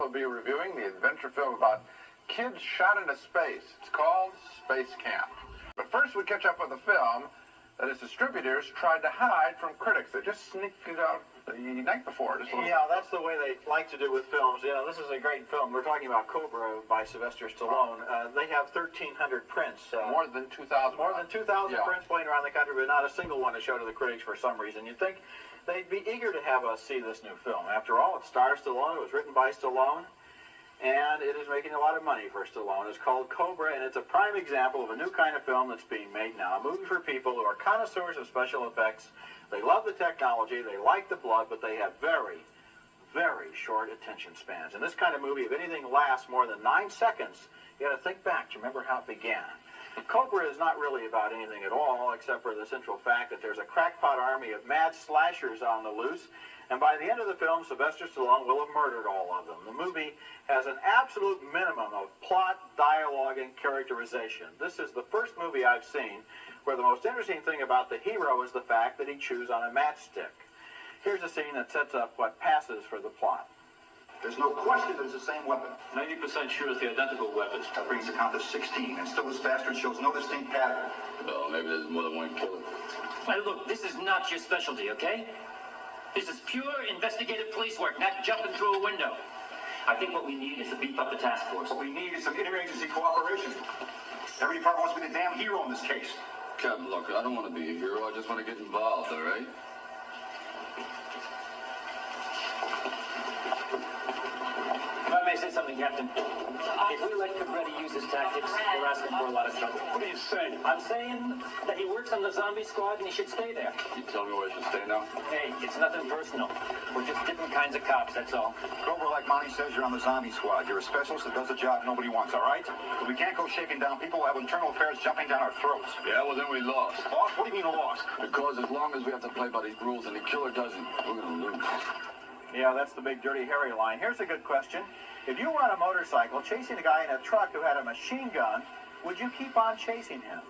We'll be reviewing the adventure film about kids shot into space. It's called SpaceCamp. But first we catch up with a film that its distributors tried to hide from critics. They just sneaked it out the night before. Yeah, that's the way they like to do with films. You know, this is a great film. We're talking about Cobra by Sylvester Stallone. They have 1,300 prints. More than 2,000. More than 2,000 prints playing around the country, but not a single one to show to the critics for some reason. You'd think they'd be eager to have us see this new film. After all, it stars Stallone. It was written by Stallone. And it is making a lot of money for Stallone. It's called Cobra, and it's a prime example of a new kind of film that's being made now. A movie for people who are connoisseurs of special effects. They love the technology, they like the blood, but they have very, very short attention spans. And this kind of movie, if anything lasts more than 9 seconds, you got to think back to remember how it began. Cobra is not really about anything at all, except for the central fact that there's a crackpot army of mad slashers on the loose, and by the end of the film, Sylvester Stallone will have murdered all of them. The movie has an absolute minimum of plot, dialogue, and characterization. This is the first movie I've seen where the most interesting thing about the hero is the fact that he chews on a matchstick. Here's a scene that sets up what passes for the plot. There's no question that it's the same weapon. 90% sure it's the identical weapons. That brings the count to 16, and still this bastard shows no distinct pattern. Well, maybe there's more than one killer. Hey, look, this is not your specialty, okay? This is pure investigative police work, not jumping through a window. I think what we need is to beef up the task force. What we need is some interagency cooperation. Every department wants to be the damn hero in this case. Captain, look, I don't want to be a hero. I just want to get involved, all right? If I may say something, Captain. If we let Cobra use his tactics, we're asking for a lot of trouble. What are you saying? I'm saying that he works on the zombie squad and he should stay there. You tell me where I should stay now? Hey, it's nothing personal. We're just different kinds of cops, that's all. Cobra, like Monty says, you're on the zombie squad. You're a specialist that does a job nobody wants, all right? But we can't go shaking down people who have internal affairs jumping down our throats. Yeah, well, then we lost. Lost? What do you mean lost? Because as long as we have to play by these rules and the killer doesn't, we're going to lose. Yeah, that's the big Dirty Harry line. Here's a good question. If you were on a motorcycle chasing a guy in a truck who had a machine gun, would you keep on chasing him?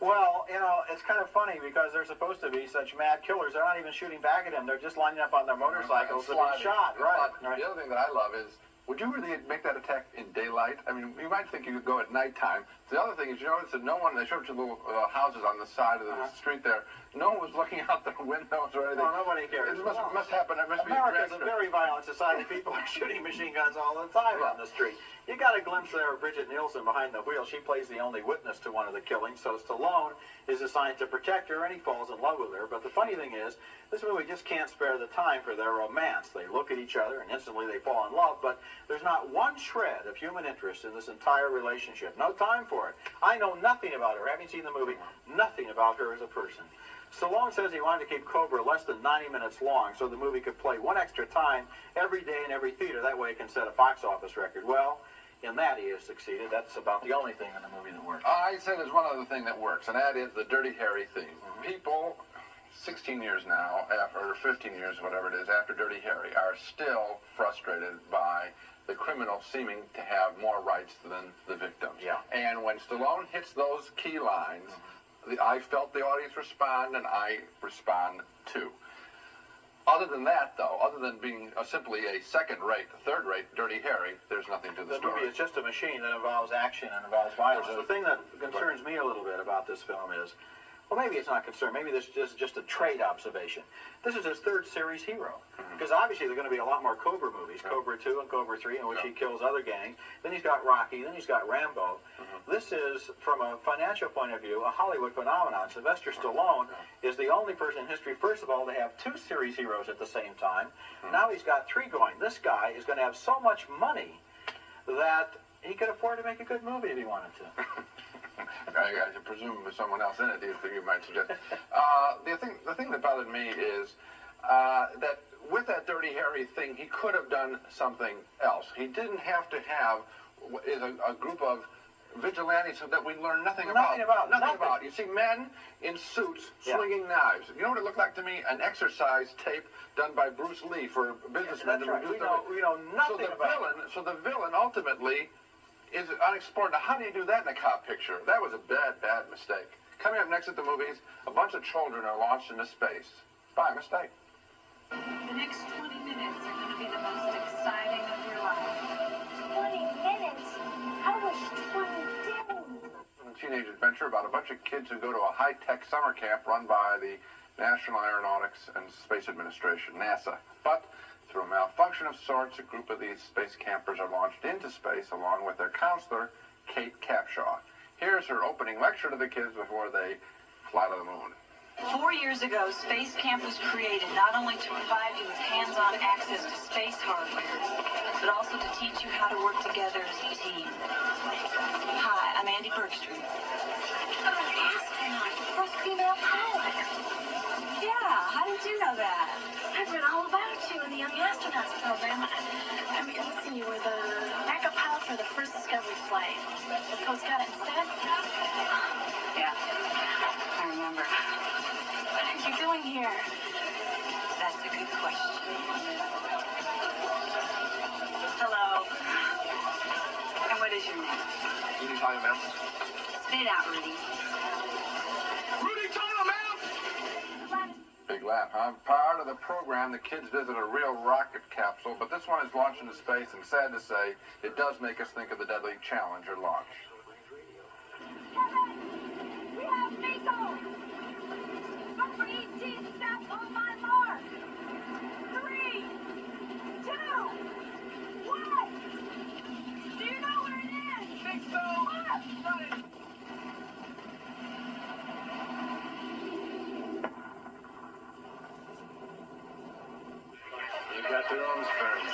Well, you know, it's kind of funny because they're supposed to be such mad killers. They're not even shooting back at him. They're just lining up on their motorcycles to be shot. Right. The other thing that I love is, would you really make that attack in daylight? I mean, you might think you could go at nighttime. The other thing is, you notice that no one, they showed you little houses on the side of the street there. No one was looking out the windows or anything. No, nobody cares. It must happen. It must America's be a very violent society. People are shooting machine guns all the time on the street. You got a glimpse there of Bridget Nielsen behind the wheel. She plays the only witness to one of the killings, so Stallone is assigned to protect her, and he falls in love with her. But the funny thing is, this movie just can't spare the time for their romance. They look at each other, and instantly they fall in love, but there's not one shred of human interest in this entire relationship. No time for it. I know nothing about her. Having seen the movie, nothing about her as a person. Stallone says he wanted to keep Cobra less than 90 minutes long so the movie could play one extra time every day in every theater. That way it can set a box office record. Well, in that he has succeeded. That's about the only thing in the movie that works. I say there's one other thing that works, and that is the Dirty Harry theme. People, 16 years now, or 15 years, whatever it is, after Dirty Harry, are still frustrated by the criminal seeming to have more rights than the victims. Yeah. And when Stallone hits those key lines, I felt the audience respond, and I respond too. Other than that, though, other than being simply a second-rate, third-rate Dirty Harry, there's nothing to the story. The movie is just a machine that involves action and involves violence. The thing that concerns me a little bit about this film is, well, maybe it's not concern. Maybe this is just a trade observation. This is his third series hero. Because obviously there are going to be a lot more Cobra movies, Cobra 2 and Cobra 3, in which he kills other gangs. Then he's got Rocky, then he's got Rambo. This is, from a financial point of view, a Hollywood phenomenon. Sylvester Stallone is the only person in history, first of all, to have 2 series heroes at the same time. Now he's got 3 going. This guy is going to have so much money that he could afford to make a good movie if he wanted to. I presume there's someone else in it, you might suggest. The thing that bothered me is that with that Dirty Harry thing, he could have done something else. He didn't have to have a group of vigilantes that we learn nothing about. You see men in suits swinging knives. You know what it looked like to me? An exercise tape done by Bruce Lee for businessmen to reduce we know nothing about So the villain ultimately is unexplored. Now, how do you do that in a cop picture? That was a bad, bad mistake. Coming up next at the movies, a bunch of children are launched into space. By mistake. The next 20 minutes are going to be the most exciting of your life. 20 minutes? I wish 20 days. A teenage adventure about a bunch of kids who go to a high-tech summer camp run by the National Aeronautics and Space Administration, NASA. But through a malfunction of sorts, a group of these space campers are launched into space along with their counselor, Kate Capshaw. Here's her opening lecture to the kids before they fly to the moon. 4 years ago, SpaceCamp was created not only to provide you with hands-on access to space hardware, but also to teach you how to work together as a team. Hi, I'm Andy Bergstrom. I'm an astronaut, first female pilot. Yeah, how did you know that? I've read all about you in the Young Astronauts program. I mean, listen, you were the backup pilot for the first Discovery flight. The Coast got it instead? Yeah, I remember. What are you doing here? That's a good question. Hello. And what is your name? Rudy Tyler, ma'am. Spit it out, Rudy. Rudy Tyler, ma'am! Big laugh, huh? Part of the program, the kids visit a real rocket capsule, but this one is launched into space, and sad to say, it does make us think of the deadly Challenger launch. We have missiles! Over 18 steps on my mark! 3, 2, 1! Do you know where it is? Think so! You got their arms burned.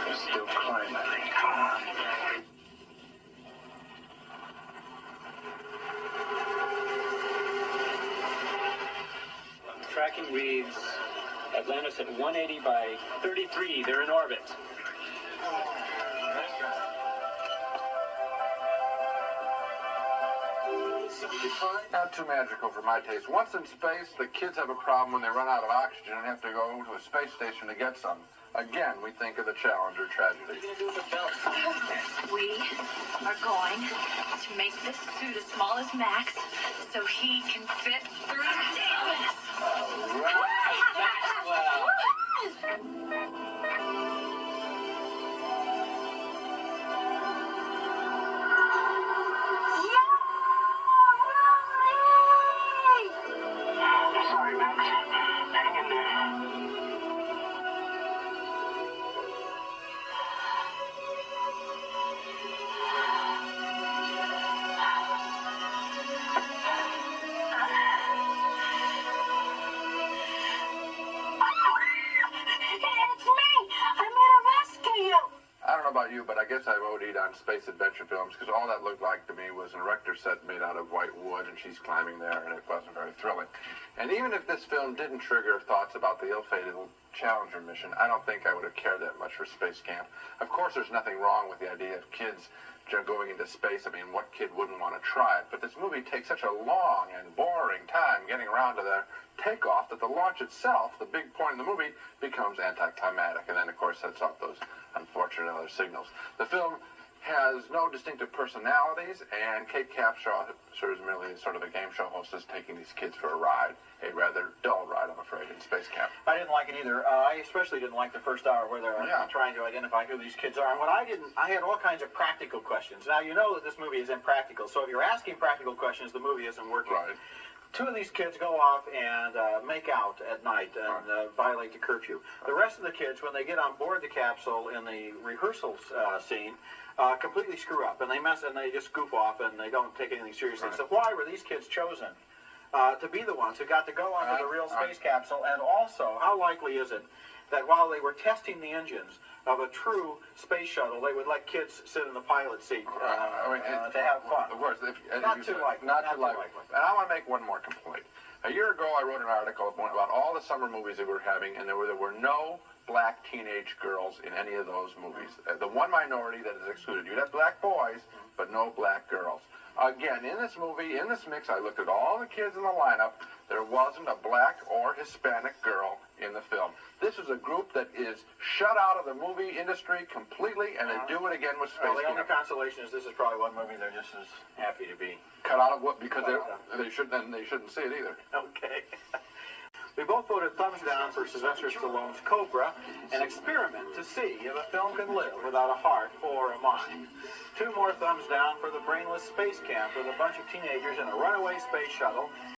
They're still climbing. Come on. Tracking reads Atlantis at 180 by 33. They're in orbit. Not too magical for my taste. Once in space, the kids have a problem when they run out of oxygen and have to go to a space station to get some. Again, we think of the Challenger tragedy. We are going to make this suit as small as Max so he can fit through this. All right, Sorry, Max. Hang in there. It's me! I'm gonna rescue you! I don't know about you, but I guess I've OD'd on space adventure films because all that looked like to me was an erector set made out of white wood and she's climbing there and it wasn't very thrilling. And even if this film didn't trigger thoughts about the ill-fated Challenger mission, I don't think I would have cared that much for SpaceCamp. Of course, there's nothing wrong with the idea of kids going into space. I mean, what kid wouldn't want to try it? But this movie takes such a long and boring time getting around to the takeoff that the launch itself, the big point in the movie, becomes anticlimactic. And then, of course, sets off those unfortunate other signals. The film has no distinctive personalities, and Kate Capshaw serves merely as sort of a game show hostess taking these kids for a ride. A rather dull ride, I'm afraid, in SpaceCamp. I didn't like it either. I especially didn't like the first hour where they're trying to identify who these kids are. And what I had all kinds of practical questions. Now, you know that this movie is impractical, so if you're asking practical questions, the movie isn't working. Right. Two of these kids go off and make out at night and violate the curfew. The rest of the kids, when they get on board the capsule in the rehearsal scene, completely screw up and they mess and they just goof off and they don't take anything seriously. So why were these kids chosen to be the ones who got to go onto the real space capsule? And also, how likely is it that while they were testing the engines of a true space shuttle, they would let kids sit in the pilot seat to have fun. Of course, Not too likely. Not too likely. And I want to make one more complaint. A year ago, I wrote an article about all the summer movies that we were having, and there were no black teenage girls in any of those movies. The one minority that is excluded. You'd have black boys, but no black girls. Again, in this movie, in this mix, I looked at all the kids in the lineup. There wasn't a black or Hispanic girl in the film. This is a group that is shut out of the movie industry completely, and they do it again with SpaceCamp. Well, the only consolation is this is probably one movie they're just as happy to be cut out of what, because they shouldn't see it either. Okay. We both voted thumbs down for Sylvester Stallone's Cobra, an experiment to see if a film can live without a heart or a mind. 2 more thumbs down for the brainless SpaceCamp with a bunch of teenagers in a runaway space shuttle